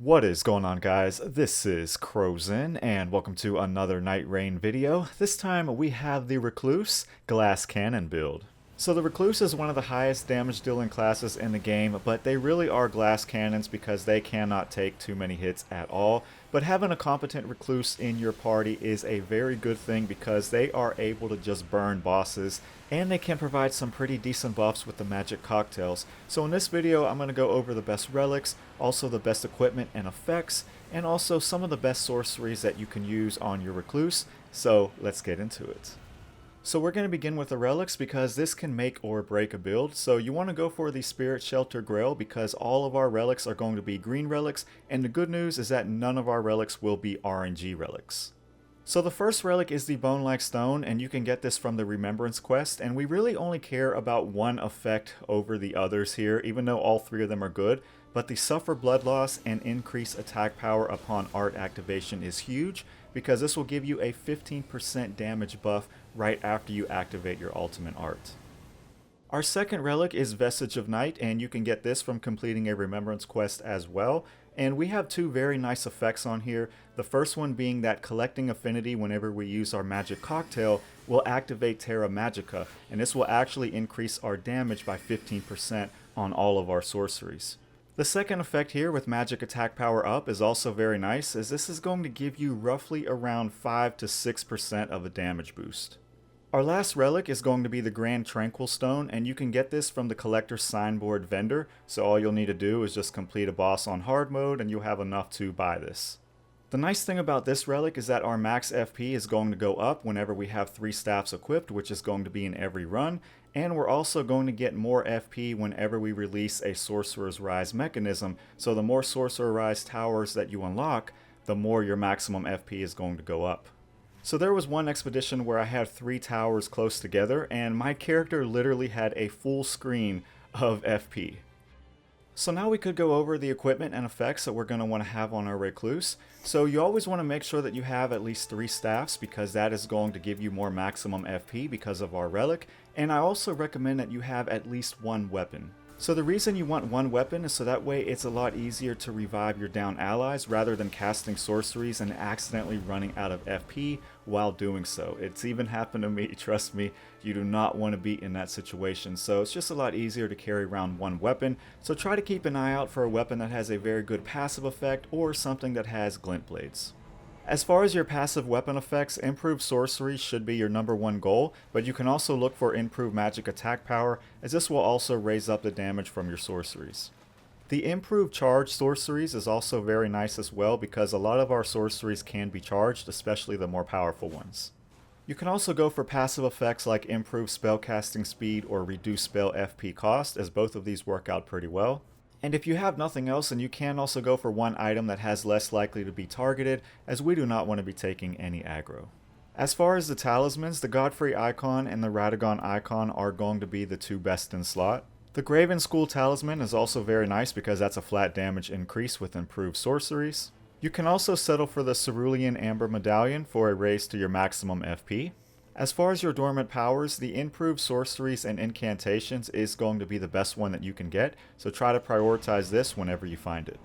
What is going on, guys? This is Crozin, and welcome to another Nightreign video. This time we have the Recluse Glass Cannon build. So the Recluse is one of the highest damage dealing classes in the game, but they really are glass cannons because they cannot take too many hits at all. But having a competent Recluse in your party is a very good thing because they are able to just burn bosses, and they can provide some pretty decent buffs with the magic cocktails. So in this video I'm going to go over the best relics, also the best equipment and effects, and also some of the best sorceries that you can use on your Recluse. So let's get into it. So we're going to begin with the relics because this can make or break a build. So you want to go for the Spirit Shelter Grail because all of our relics are going to be green relics, and the good news is that none of our relics will be RNG relics. So the first relic is the Bone-like Stone, and you can get this from the Remembrance quest, and we really only care about one effect over the others here, even though all three of them are good. But the Suffer Blood Loss and Increase Attack Power upon art activation is huge, because this will give you a 15% damage buff right after you activate your ultimate art. Our second relic is Vestige of Night, and you can get this from completing a Remembrance quest as well. And we have two very nice effects on here. The first one being that collecting affinity whenever we use our magic cocktail will activate Terra Magica, and this will actually increase our damage by 15% on all of our sorceries. The second effect here with magic attack power up is also very nice, as this is going to give you roughly around 5 to 6% of a damage boost. Our last relic is going to be the Grand Tranquil Stone, and you can get this from the Collector's Signboard vendor, so all you'll need to do is just complete a boss on hard mode and you'll have enough to buy this. The nice thing about this relic is that our max FP is going to go up whenever we have 3 staffs equipped, which is going to be in every run, and we're also going to get more FP whenever we release a Sorcerer's Rise mechanism, so the more Sorcerer Rise towers that you unlock, the more your maximum FP is going to go up. So there was one expedition where I had 3 towers close together, and my character literally had a full screen of FP. So now we could go over the equipment and effects that we're going to want to have on our Recluse. So you always want to make sure that you have at least 3 staffs because that is going to give you more maximum FP because of our relic. And I also recommend that you have at least 1 weapon. So the reason you want 1 weapon is so that way it's a lot easier to revive your down allies rather than casting sorceries and accidentally running out of FP while doing so. It's even happened to me, trust me, you do not want to be in that situation. So it's just a lot easier to carry around 1 weapon. So try to keep an eye out for a weapon that has a very good passive effect or something that has glint blades. As far as your passive weapon effects, improved sorcery should be your #1 goal, but you can also look for improved magic attack power, as this will also raise up the damage from your sorceries. The improved charge sorceries is also very nice as well because a lot of our sorceries can be charged, especially the more powerful ones. You can also go for passive effects like improved spellcasting speed or reduced spell FP cost, as both of these work out pretty well. And if you have nothing else, then you can also go for one item that has less likely to be targeted, as we do not want to be taking any aggro. As far as the talismans, the Godfrey icon and the Radagon icon are going to be the 2 best in slot. The Graven School talisman is also very nice because that's a flat damage increase with improved sorceries. You can also settle for the Cerulean Amber Medallion for a raise to your maximum FP. As far as your dormant powers, the improved sorceries and incantations is going to be the best one that you can get, so try to prioritize this whenever you find it.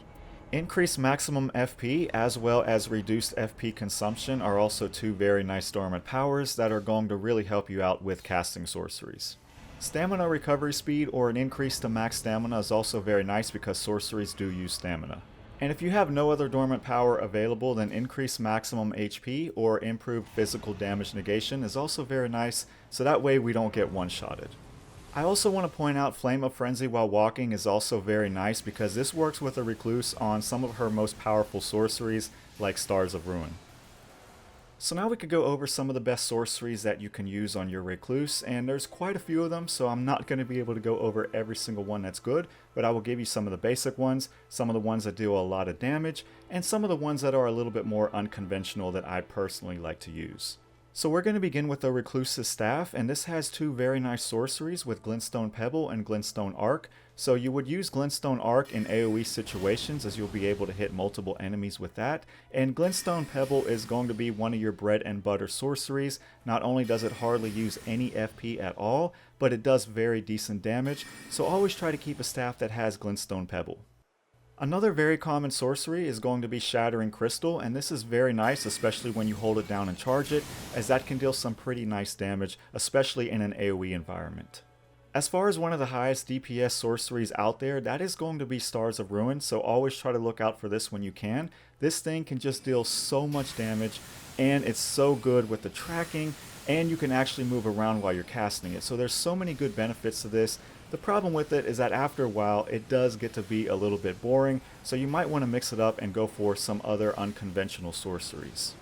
Increased maximum FP as well as reduced FP consumption are also 2 very nice dormant powers that are going to really help you out with casting sorceries. Stamina recovery speed or an increase to max stamina is also very nice because sorceries do use stamina. And if you have no other dormant power available, then increased maximum HP or improved physical damage negation is also very nice, so that way we don't get one-shotted. I also want to point out Flame of Frenzy while walking is also very nice because this works with a Recluse on some of her most powerful sorceries like Stars of Ruin. So now we could go over some of the best sorceries that you can use on your Recluse, and there's quite a few of them, so I'm not going to be able to go over every single one that's good, but I will give you some of the basic ones, some of the ones that do a lot of damage, and some of the ones that are a little bit more unconventional that I personally like to use. So we're going to begin with the Recluse's Staff, and this has 2 very nice sorceries with Glintstone Pebble and Glintstone Arc. So you would use Glintstone Arc in AoE situations as you'll be able to hit multiple enemies with that. And Glintstone Pebble is going to be one of your bread and butter sorceries. Not only does it hardly use any FP at all, but it does very decent damage. So always try to keep a staff that has Glintstone Pebble. Another very common sorcery is going to be Shattering Crystal, and this is very nice, especially when you hold it down and charge it, as that can deal some pretty nice damage, especially in an AoE environment. As far as one of the highest DPS sorceries out there, that is going to be Stars of Ruin, so always try to look out for this when you can. This thing can just deal so much damage, and it's so good with the tracking, and you can actually move around while you're casting it, so there's so many good benefits to this. The problem with it is that after a while, it does get to be a little bit boring, so you might want to mix it up and go for some other unconventional sorceries.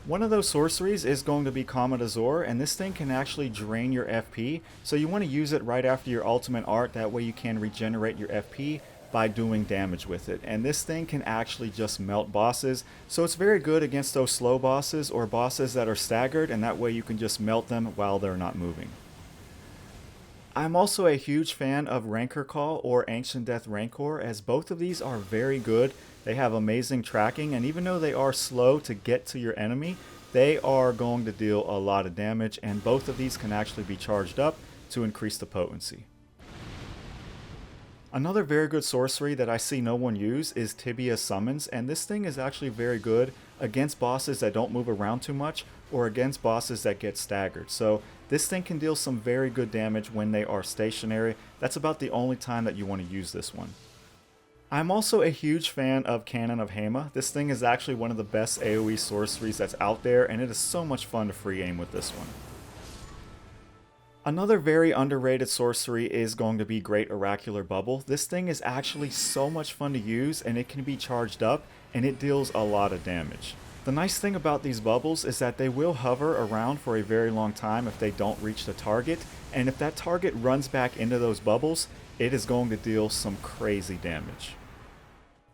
One of those sorceries is going to be Comet Azure, and this thing can actually drain your FP, so you want to use it right after your ultimate art, that way you can regenerate your FP by doing damage with it. And this thing can actually just melt bosses, so it's very good against those slow bosses or bosses that are staggered, and that way you can just melt them while they're not moving. I'm also a huge fan of Rancor Call or Ancient Death Rancor, as both of these are very good. They have amazing tracking, and even though they are slow to get to your enemy, they are going to deal a lot of damage, and both of these can actually be charged up to increase the potency. Another very good sorcery that I see no one use is Tibia Summons, and this thing is actually very good against bosses that don't move around too much or against bosses that get staggered. So this thing can deal some very good damage when they are stationary. That's about the only time that you want to use this one. I'm also a huge fan of Cannon of Hema. This thing is actually one of the best AoE sorceries that's out there, and it is so much fun to free aim with this one. Another very underrated sorcery is going to be Great Oracular Bubble. This thing is actually so much fun to use, and it can be charged up, and it deals a lot of damage. The nice thing about these bubbles is that they will hover around for a very long time if they don't reach the target, and if that target runs back into those bubbles, it is going to deal some crazy damage.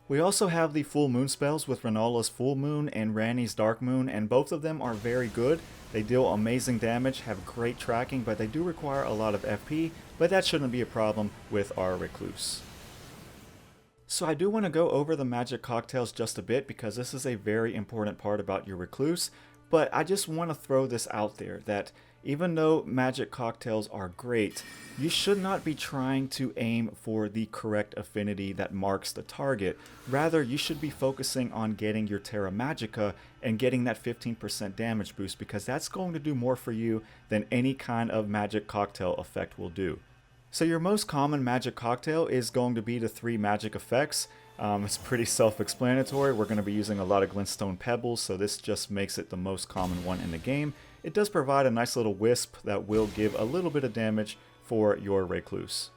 We also have the Full Moon spells with Renala's Full Moon and Ranni's Dark Moon, and both of them are very good. They deal amazing damage, have great tracking, but they do require a lot of FP, but that shouldn't be a problem with our Recluse. So I do want to go over the magic cocktails just a bit, because this is a very important part about your Recluse, but I just want to throw this out there that even though magic cocktails are great, you should not be trying to aim for the correct affinity that marks the target. Rather, you should be focusing on getting your Terra Magica and getting that 15% damage boost, because that's going to do more for you than any kind of magic cocktail effect will do. So your most common magic cocktail is going to be the 3 magic effects. It's pretty self-explanatory. We're going to be using a lot of glintstone pebbles, so this just makes it the most common one in the game. It does provide a nice little wisp that will give a little bit of damage for your Recluse.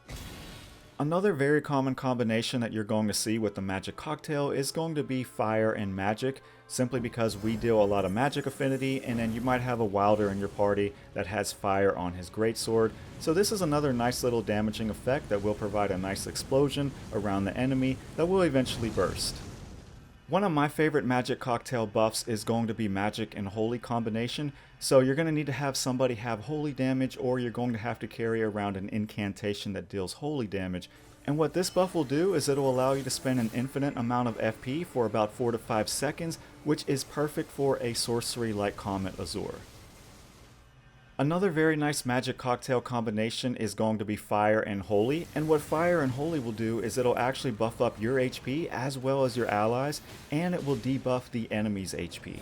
Another very common combination that you're going to see with the magic cocktail is going to be fire and magic, simply because we deal a lot of magic affinity, and then you might have a wilder in your party that has fire on his greatsword. So this is another nice little damaging effect that will provide a nice explosion around the enemy that will eventually burst. One of my favorite magic cocktail buffs is going to be magic and holy combination, so you're going to need to have somebody have holy damage, or you're going to have to carry around an incantation that deals holy damage. And what this buff will do is it'll allow you to spend an infinite amount of FP for about 4 to 5 seconds, which is perfect for a sorcery like Comet Azure. Another very nice magic cocktail combination is going to be Fire and Holy, and what Fire and Holy will do is it'll actually buff up your HP as well as your allies, and it will debuff the enemy's HP.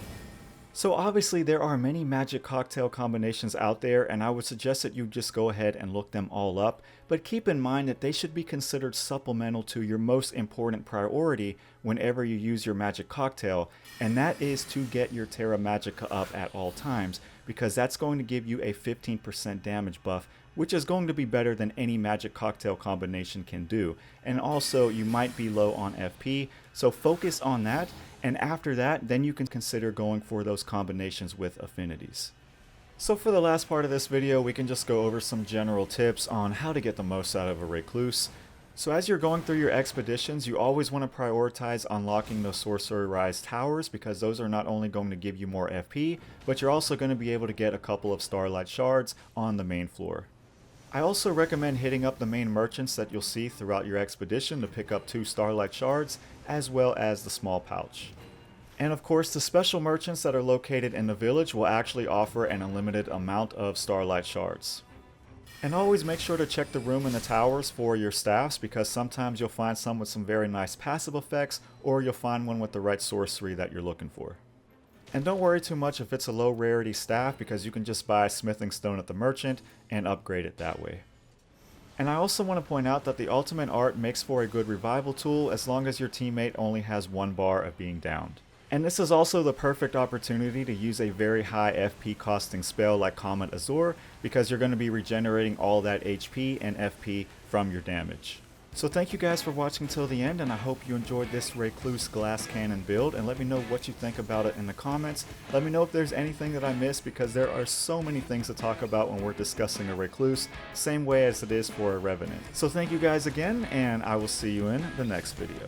So obviously there are many magic cocktail combinations out there, and I would suggest that you just go ahead and look them all up, but keep in mind that they should be considered supplemental to your most important priority whenever you use your magic cocktail, and that is to get your Terra Magica up at all times, because that's going to give you a 15% damage buff, which is going to be better than any magic cocktail combination can do. And also, you might be low on FP, so focus on that, and after that, then you can consider going for those combinations with affinities. So for the last part of this video, we can just go over some general tips on how to get the most out of a Recluse. So as you're going through your expeditions, you always want to prioritize unlocking those Sorcery Rise towers, because those are not only going to give you more FP, but you're also going to be able to get a couple of Starlight Shards on the main floor. I also recommend hitting up the main merchants that you'll see throughout your expedition to pick up 2 Starlight Shards, as well as the small pouch. And of course, the special merchants that are located in the village will actually offer an unlimited amount of Starlight Shards. And always make sure to check the room in the towers for your staffs, because sometimes you'll find some with some very nice passive effects, or you'll find one with the right sorcery that you're looking for. And don't worry too much if it's a low rarity staff, because you can just buy smithing stone at the merchant and upgrade it that way. And I also want to point out that the ultimate art makes for a good revival tool as long as your teammate only has 1 bar of being downed. And this is also the perfect opportunity to use a very high FP costing spell like Comet Azure, because you're going to be regenerating all that HP and FP from your damage. So thank you guys for watching till the end, and I hope you enjoyed this Recluse glass cannon build, and let me know what you think about it in the comments. Let me know if there's anything that I missed, because there are so many things to talk about when we're discussing a Recluse, same way as it is for a Revenant. So thank you guys again, and I will see you in the next video.